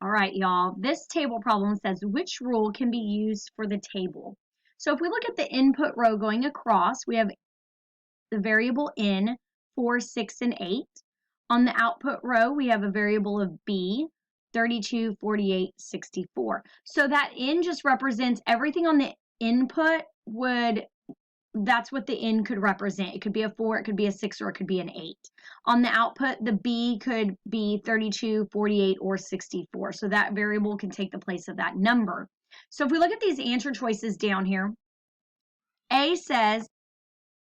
All right, y'all. This table problem says which rule can be used for the table. So if we look at the input row going across, we have the variable n, 4, 6, and 8. On the output row, we have a variable of b, 32, 48, 64. So that n just represents everything on the input that's what the n could represent. It could be a 4, it could be a 6, or it could be an 8. On the output, the b could be 32, 48, or 64. So that variable can take the place of that number. So if we look at these answer choices down here, A says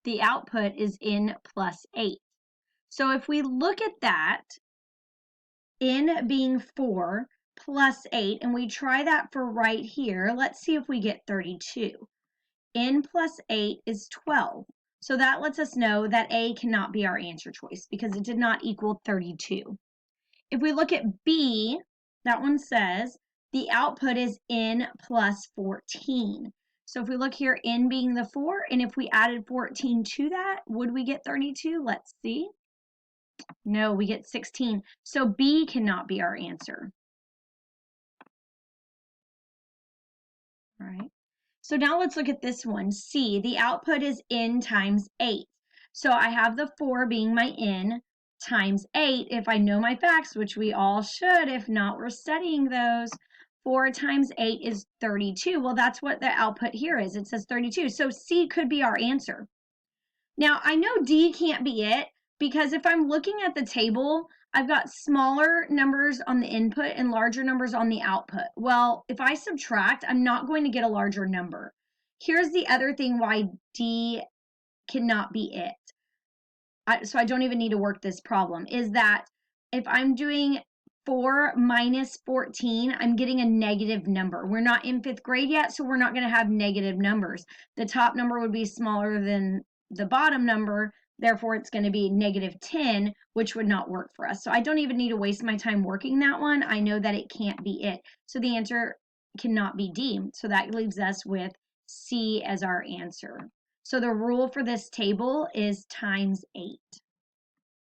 the output is n plus 8. So if we look at that, n being 4 plus 8, and we try that for right here, let's see if we get 32. N plus 8 is 12. So that lets us know that A cannot be our answer choice because it did not equal 32. If we look at B, that one says the output is N plus 14. So if we look here, N being the 4, and if we added 14 to that, would we get 32? Let's see. No, we get 16. So B cannot be our answer. All right. So now let's look at this one. C, the output is n times 8. So I have the 4 being my n times 8. If I know my facts, which we all should, if not, we're studying those. 4 times 8 is 32. Well, that's what the output here is. It says 32. So C could be our answer. Now, I know D can't be it because if I'm looking at the table, I've got smaller numbers on the input and larger numbers on the output. Well, if I subtract, I'm not going to get a larger number. Here's the other thing why D cannot be it. So I don't even need to work this problem, is that if I'm doing 4 minus 14, I'm getting a negative number. We're not in 5th grade yet, so we're not going to have negative numbers. The top number would be smaller than the bottom number. Therefore, it's going to be negative 10, which would not work for us. So I don't even need to waste my time working that one. I know that it can't be it. So the answer cannot be D. So that leaves us with C as our answer. So the rule for this table is times 8.